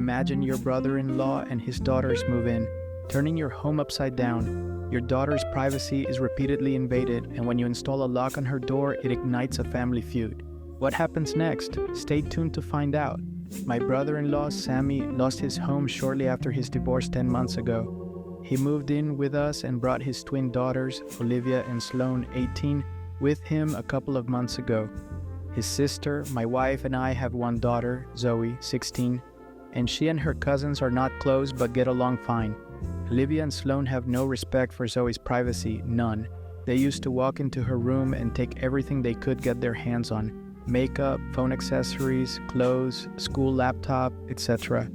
Imagine your brother-in-law and his daughters move in, turning your home upside down. Your daughter's privacy is repeatedly invaded, and when you install a lock on her door, it ignites a family feud. What happens next? Stay tuned to find out. My brother-in-law, Sammy, lost his home shortly after his divorce 10 months ago. He moved in with us and brought his twin daughters, Olivia and Sloane, 18, with him a couple of months ago. His sister, my wife, and I have one daughter, Zoe, 16, and she and her cousins are not close but get along fine. Olivia and Sloane have no respect for Zoe's privacy, none. They used to walk into her room and take everything they could get their hands on: makeup, phone accessories, clothes, school laptop, etc.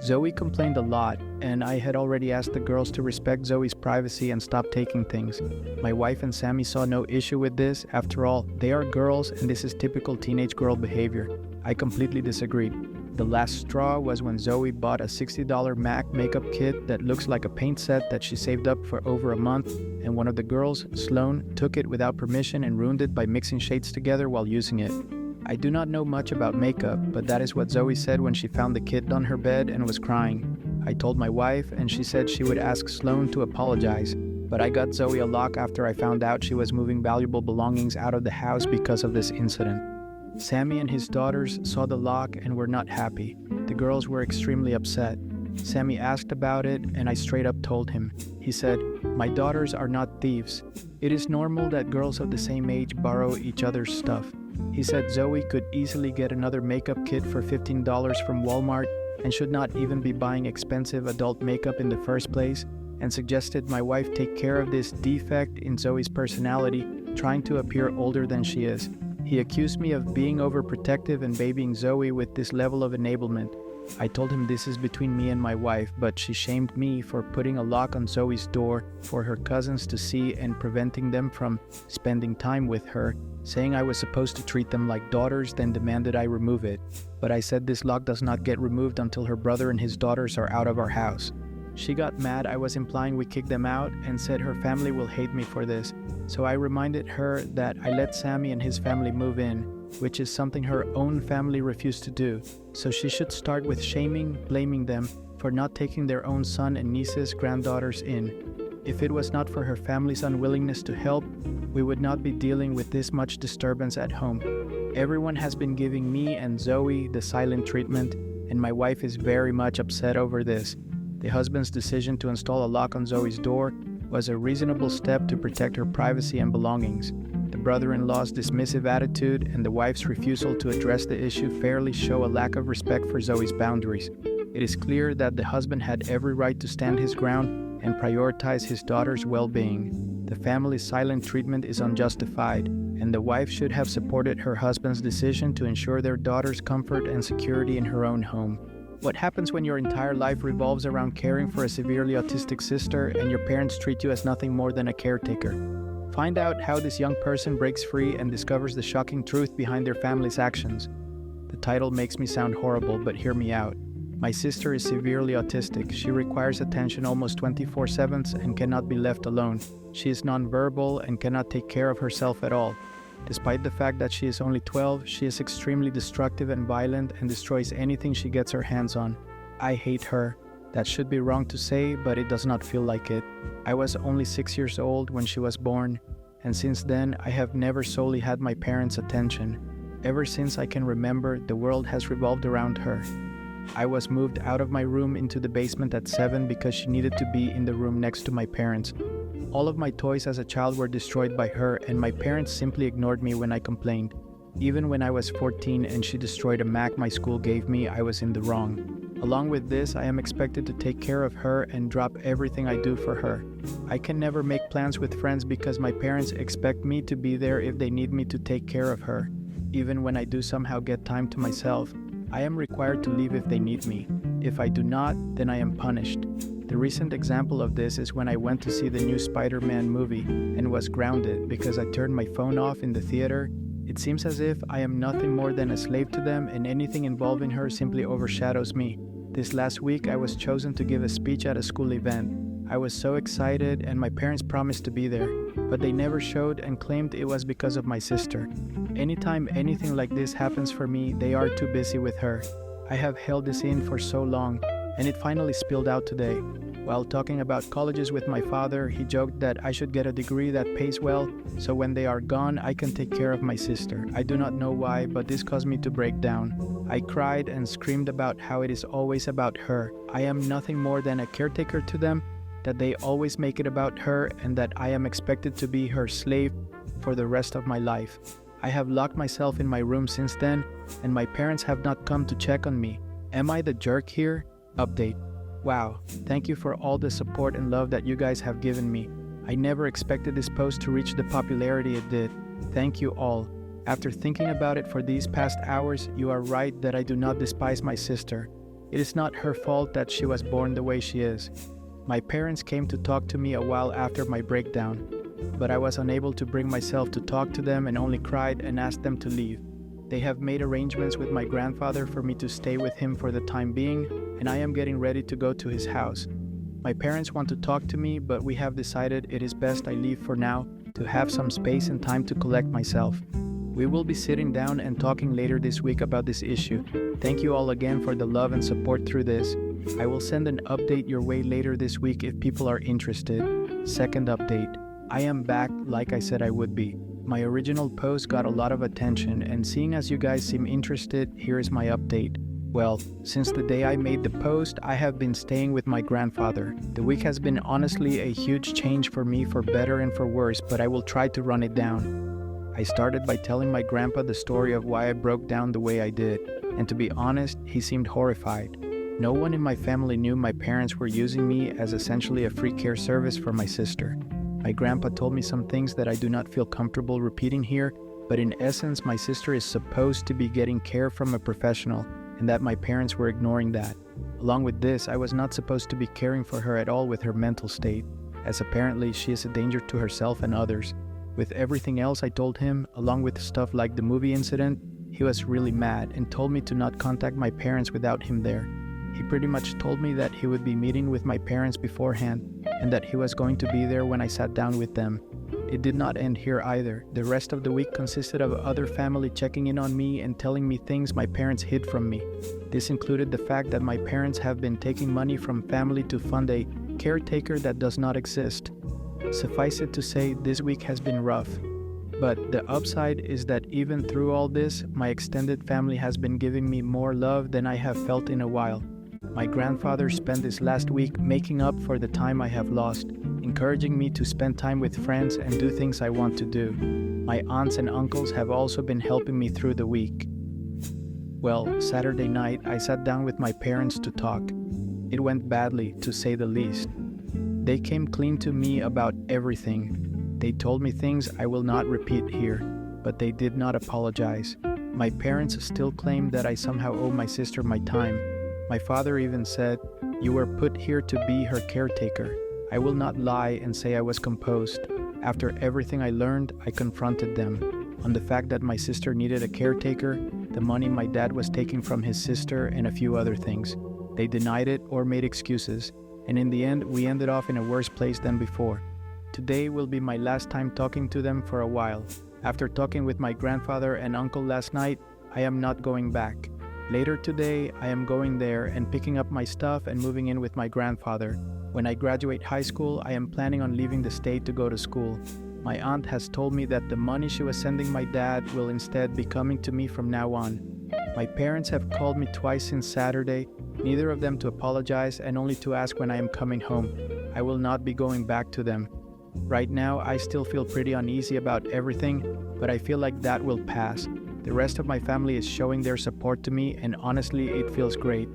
Zoe complained a lot, and I had already asked the girls to respect Zoe's privacy and stop taking things. My wife and Sammy saw no issue with this. After all, they are girls and this is typical teenage girl behavior. I completely disagreed. The last straw was when Zoe bought a $60 MAC makeup kit that looks like a paint set that she saved up for over a month, and one of the girls, Sloane, took it without permission and ruined it by mixing shades together while using it. I do not know much about makeup, but that is what Zoe said when she found the kit on her bed and was crying. I told my wife, and she said she would ask Sloane to apologize, but I got Zoe a lock after I found out she was moving valuable belongings out of the house because of this incident. Sammy and his daughters saw the lock and were not happy. The girls were extremely upset. Sammy asked about it, and I straight up told him. He said, "My daughters are not thieves. It is normal that girls of the same age borrow each other's stuff." He said Zoe could easily get another makeup kit for $15 from Walmart and should not even be buying expensive adult makeup in the first place, and suggested my wife take care of this defect in Zoe's personality, trying to appear older than she is. He accused me of being overprotective and babying Zoe with this level of enablement. I told him this is between me and my wife, but she shamed me for putting a lock on Zoe's door for her cousins to see and preventing them from spending time with her, saying I was supposed to treat them like daughters, then demanded I remove it. But I said this lock does not get removed until her brother and his daughters are out of our house. She got mad I was implying we kick them out and said her family will hate me for this. So I reminded her that I let Sammy and his family move in, which is something her own family refused to do. So she should start with shaming, blaming them for not taking their own son and nieces, granddaughters in. If it was not for her family's unwillingness to help, we would not be dealing with this much disturbance at home. Everyone has been giving me and Zoe the silent treatment, and my wife is very much upset over this. The husband's decision to install a lock on Zoe's door was a reasonable step to protect her privacy and belongings. The brother-in-law's dismissive attitude and the wife's refusal to address the issue fairly show a lack of respect for Zoe's boundaries. It is clear that the husband had every right to stand his ground and prioritize his daughter's well-being. The family's silent treatment is unjustified, and the wife should have supported her husband's decision to ensure their daughter's comfort and security in her own home. What happens when your entire life revolves around caring for a severely autistic sister and your parents treat you as nothing more than a caretaker? Find out how this young person breaks free and discovers the shocking truth behind their family's actions. The title makes me sound horrible, but hear me out. My sister is severely autistic. She requires attention almost 24/7 and cannot be left alone. She is nonverbal and cannot take care of herself at all. Despite the fact that she is only 12, she is extremely destructive and violent and destroys anything she gets her hands on. I hate her. That should be wrong to say, but it does not feel like it. I was only 6 years old when she was born, and since then I have never solely had my parents' attention. Ever since I can remember, the world has revolved around her. I was moved out of my room into the basement at 7 because she needed to be in the room next to my parents. All of my toys as a child were destroyed by her, and my parents simply ignored me when I complained. Even when I was 14 and she destroyed a Mac my school gave me, I was in the wrong. Along with this, I am expected to take care of her and drop everything I do for her. I can never make plans with friends because my parents expect me to be there if they need me to take care of her. Even when I do somehow get time to myself, I am required to leave if they need me. If I do not, then I am punished. The recent example of this is when I went to see the new Spider-Man movie and was grounded because I turned my phone off in the theater. It seems as if I am nothing more than a slave to them and anything involving her simply overshadows me. This last week I was chosen to give a speech at a school event. I was so excited and my parents promised to be there, but they never showed and claimed it was because of my sister. Anytime anything like this happens for me, they are too busy with her. I have held this in for so long, and it finally spilled out today. While talking about colleges with my father, he joked that I should get a degree that pays well, so when they are gone, I can take care of my sister. I do not know why, but this caused me to break down. I cried and screamed about how it is always about her. I am nothing more than a caretaker to them, that they always make it about her, and that I am expected to be her slave for the rest of my life. I have locked myself in my room since then, and my parents have not come to check on me. Am I the jerk here? Update. Wow, thank you for all the support and love that you guys have given me. I never expected this post to reach the popularity it did. Thank you all. After thinking about it for these past hours, you are right that I do not despise my sister. It is not her fault that she was born the way she is. My parents came to talk to me a while after my breakdown, but I was unable to bring myself to talk to them and only cried and asked them to leave. They have made arrangements with my grandfather for me to stay with him for the time being, and I am getting ready to go to his house. My parents want to talk to me, but we have decided it is best I leave for now to have some space and time to collect myself. We will be sitting down and talking later this week about this issue. Thank you all again for the love and support through this. I will send an update your way later this week if people are interested. Second update. I am back like I said I would be. My original post got a lot of attention, and seeing as you guys seem interested, here is my update. Well, since the day I made the post, I have been staying with my grandfather. The week has been honestly a huge change for me, for better and for worse, but I will try to run it down. I started by telling my grandpa the story of why I broke down the way I did, and to be honest, he seemed horrified. No one in my family knew my parents were using me as essentially a free care service for my sister. My grandpa told me some things that I do not feel comfortable repeating here, but in essence, my sister is supposed to be getting care from a professional, and that my parents were ignoring that. Along with this, I was not supposed to be caring for her at all with her mental state, as apparently she is a danger to herself and others. With everything else I told him, along with stuff like the movie incident, he was really mad and told me to not contact my parents without him there. He pretty much told me that he would be meeting with my parents beforehand, and that he was going to be there when I sat down with them. It did not end here either. The rest of the week consisted of other family checking in on me and telling me things my parents hid from me. This included the fact that my parents have been taking money from family to fund a caretaker that does not exist. Suffice it to say, this week has been rough. But the upside is that even through all this, my extended family has been giving me more love than I have felt in a while. My grandfather spent this last week making up for the time I have lost, encouraging me to spend time with friends and do things I want to do. My aunts and uncles have also been helping me through the week. Well, Saturday night, I sat down with my parents to talk. It went badly, to say the least. They came clean to me about everything. They told me things I will not repeat here, but they did not apologize. My parents still claim that I somehow owe my sister my time. My father even said, "You were put here to be her caretaker." I will not lie and say I was composed. After everything I learned, I confronted them on the fact that my sister needed a caretaker, the money my dad was taking from his sister, and a few other things. They denied it or made excuses, and in the end, we ended off in a worse place than before. Today will be my last time talking to them for a while. After talking with my grandfather and uncle last night, I am not going back. Later today, I am going there and picking up my stuff and moving in with my grandfather. When I graduate high school, I am planning on leaving the state to go to school. My aunt has told me that the money she was sending my dad will instead be coming to me from now on. My parents have called me twice since Saturday, neither of them to apologize and only to ask when I am coming home. I will not be going back to them. Right now, I still feel pretty uneasy about everything, but I feel like that will pass. The rest of my family is showing their support to me, and honestly, it feels great.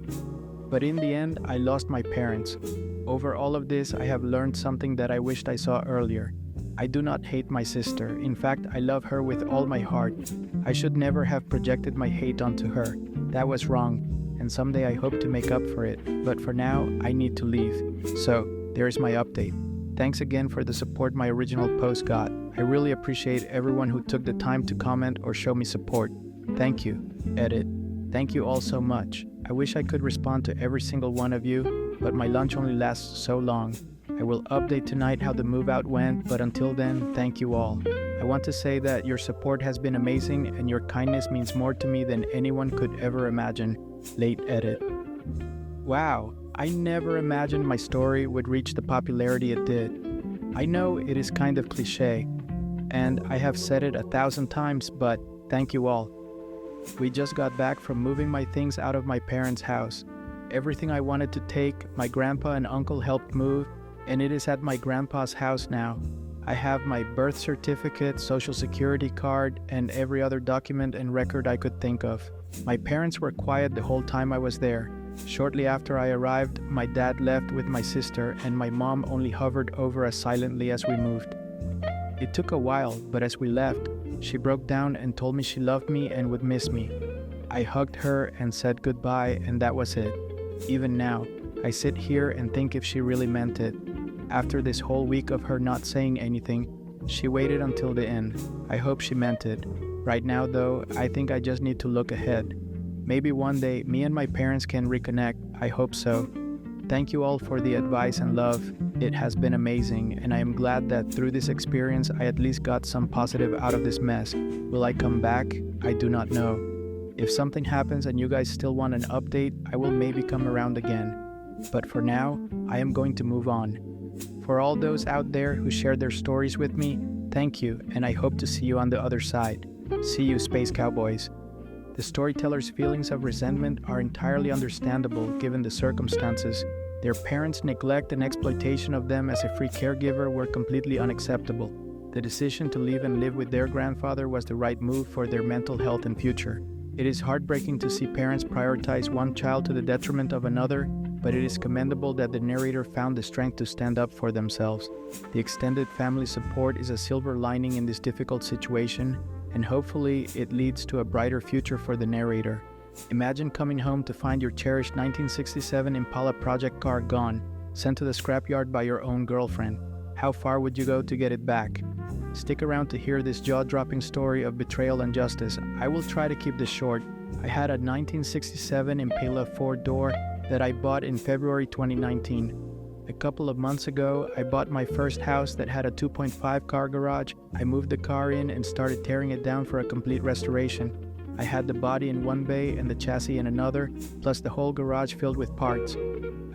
But in the end, I lost my parents. Over all of this, I have learned something that I wished I saw earlier. I do not hate my sister. In fact, I love her with all my heart. I should never have projected my hate onto her. That was wrong, and someday I hope to make up for it. But for now, I need to leave. So, there's my update. Thanks again for the support my original post got. I really appreciate everyone who took the time to comment or show me support. Thank you. Edit. Thank you all so much. I wish I could respond to every single one of you, but my lunch only lasts so long. I will update tonight how the move out went, but until then, thank you all. I want to say that your support has been amazing and your kindness means more to me than anyone could ever imagine. Late edit. Wow, I never imagined my story would reach the popularity it did. I know it is kind of cliche, and I have said it 1,000 times, but thank you all. We just got back from moving my things out of my parents' house. Everything I wanted to take, my grandpa and uncle helped move, and it is at my grandpa's house now. I have my birth certificate, social security card, and every other document and record I could think of. My parents were quiet the whole time I was there. Shortly after I arrived, my dad left with my sister, and my mom only hovered over us silently as we moved. It took a while, but as we left, she broke down and told me she loved me and would miss me. I hugged her and said goodbye, and that was it. Even now, I sit here and think if she really meant it. After this whole week of her not saying anything, she waited until the end. I hope she meant it. Right now, though, I think I just need to look ahead. Maybe one day, me and my parents can reconnect. I hope so. Thank you all for the advice and love. It has been amazing, and I am glad that through this experience, I at least got some positive out of this mess. Will I come back? I do not know. If something happens and you guys still want an update, I will maybe come around again. But for now, I am going to move on. For all those out there who shared their stories with me, thank you, and I hope to see you on the other side. See you, Space Cowboys. The storyteller's feelings of resentment are entirely understandable given the circumstances. Their parents' neglect and exploitation of them as a free caregiver were completely unacceptable. The decision to leave and live with their grandfather was the right move for their mental health and future. It is heartbreaking to see parents prioritize one child to the detriment of another, but it is commendable that the narrator found the strength to stand up for themselves. The extended family support is a silver lining in this difficult situation, and hopefully it leads to a brighter future for the narrator. Imagine coming home to find your cherished 1967 Impala project car gone, sent to the scrapyard by your own girlfriend. How far would you go to get it back? Stick around to hear this jaw-dropping story of betrayal and justice. I will try to keep this short. I had a 1967 Impala 4-door that I bought in February 2019. A couple of months ago, I bought my first house that had a 2.5 car garage. I moved the car in and started tearing it down for a complete restoration. I had the body in one bay and the chassis in another, plus the whole garage filled with parts.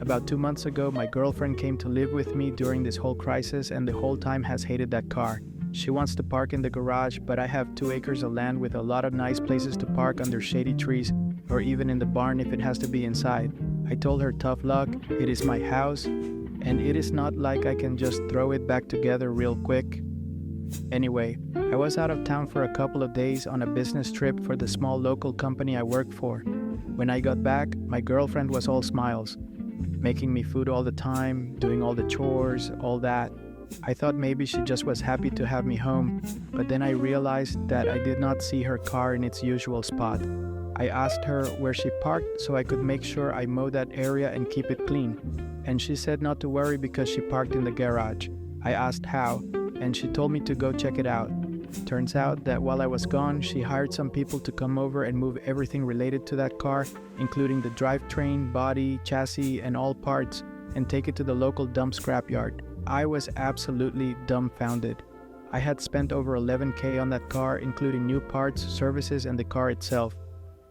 About 2 months ago, my girlfriend came to live with me during this whole crisis and the whole time has hated that car. She wants to park in the garage, but I have 2 acres of land with a lot of nice places to park under shady trees, or even in the barn if it has to be inside. I told her tough luck, it is my house, and it is not like I can just throw it back together real quick. Anyway, I was out of town for a couple of days on a business trip for the small local company I work for. When I got back, my girlfriend was all smiles, making me food all the time, doing all the chores, all that. I thought maybe she just was happy to have me home, but then I realized that I did not see her car in its usual spot. I asked her where she parked so I could make sure I mow that area and keep it clean, and she said not to worry because she parked in the garage. I asked how, and she told me to go check it out. Turns out that while I was gone, she hired some people to come over and move everything related to that car, including the drivetrain, body, chassis, and all parts, and take it to the local dump scrapyard. I was absolutely dumbfounded. I had spent over $11,000 on that car, including new parts, services, and the car itself.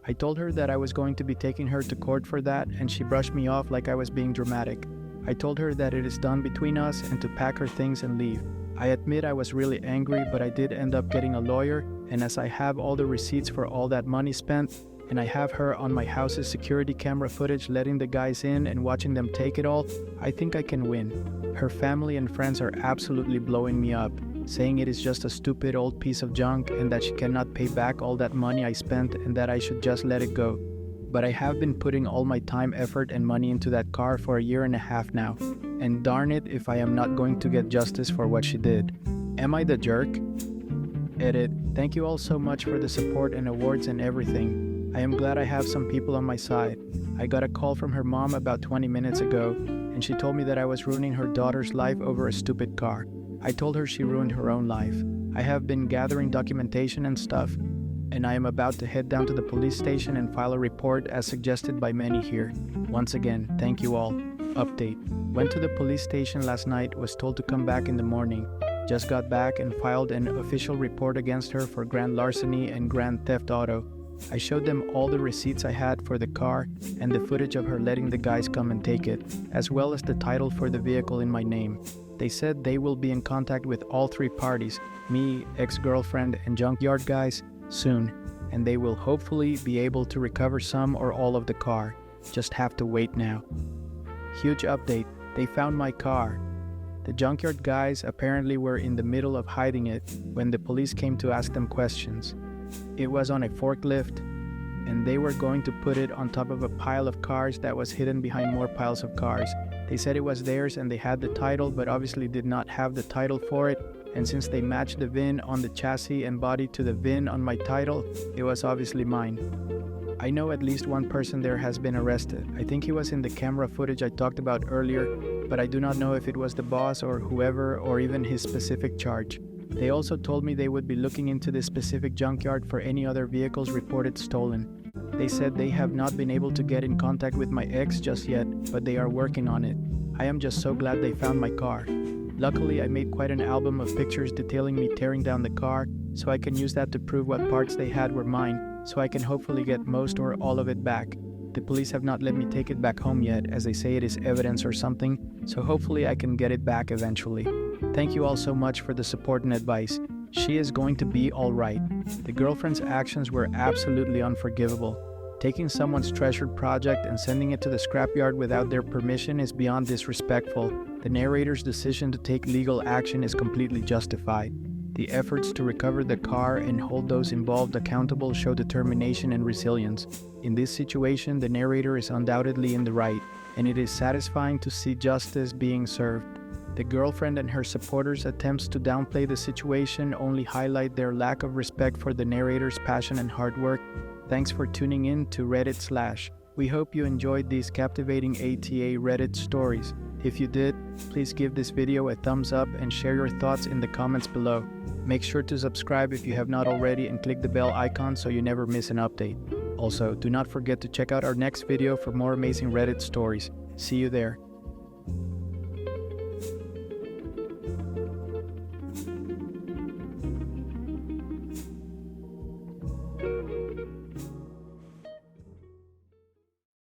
I told her that I was going to be taking her to court for that, and she brushed me off like I was being dramatic. I told her that it is done between us and to pack her things and leave. I admit I was really angry, but I did end up getting a lawyer, and as I have all the receipts for all that money spent, and I have her on my house's security camera footage letting the guys in and watching them take it all, I think I can win. Her family and friends are absolutely blowing me up, saying it is just a stupid old piece of junk and that she cannot pay back all that money I spent and that I should just let it go. But I have been putting all my time, effort, and money into that car for 1.5 years now, and darn it if I am not going to get justice for what she did. Am I the jerk? Edit. Thank you all so much for the support and awards and everything. I am glad I have some people on my side. I got a call from her mom about 20 minutes ago, and she told me that I was ruining her daughter's life over a stupid car. I told her she ruined her own life. I have been gathering documentation and stuff, and I am about to head down to the police station and file a report as suggested by many here. Once again, thank you all. Update. Went to the police station last night, was told to come back in the morning. Just got back and filed an official report against her for grand larceny and grand theft auto. I showed them all the receipts I had for the car and the footage of her letting the guys come and take it, as well as the title for the vehicle in my name. They said they will be in contact with all three parties, me, ex-girlfriend, and junkyard guys, soon, and they will hopefully be able to recover some or all of the car. Just have to wait now. Huge update, they found my car. The junkyard guys apparently were in the middle of hiding it when the police came to ask them questions. It was on a forklift, and they were going to put it on top of a pile of cars that was hidden behind more piles of cars. They said it was theirs and they had the title, but obviously did not have the title for it, and since they matched the VIN on the chassis and body to the VIN on my title, it was obviously mine. I know at least one person there has been arrested. I think he was in the camera footage I talked about earlier, but I do not know if it was the boss or whoever or even his specific charge. They also told me they would be looking into this specific junkyard for any other vehicles reported stolen. They said they have not been able to get in contact with my ex just yet, but they are working on it. I am just so glad they found my car. Luckily, I made quite an album of pictures detailing me tearing down the car, so I can use that to prove what parts they had were mine, so I can hopefully get most or all of it back. The police have not let me take it back home yet, as they say it is evidence or something, so hopefully I can get it back eventually. Thank you all so much for the support and advice. She is going to be alright. The girlfriend's actions were absolutely unforgivable. Taking someone's treasured project and sending it to the scrapyard without their permission is beyond disrespectful. The narrator's decision to take legal action is completely justified. The efforts to recover the car and hold those involved accountable show determination and resilience. In this situation, the narrator is undoubtedly in the right, and it is satisfying to see justice being served. The girlfriend and her supporters' attempts to downplay the situation only highlight their lack of respect for the narrator's passion and hard work. Thanks for tuning in to ReadItSlash. We hope you enjoyed these captivating ATA Reddit stories. If you did, please give this video a thumbs up and share your thoughts in the comments below. Make sure to subscribe if you have not already and click the bell icon so you never miss an update. Also, do not forget to check out our next video for more amazing Reddit stories. See you there.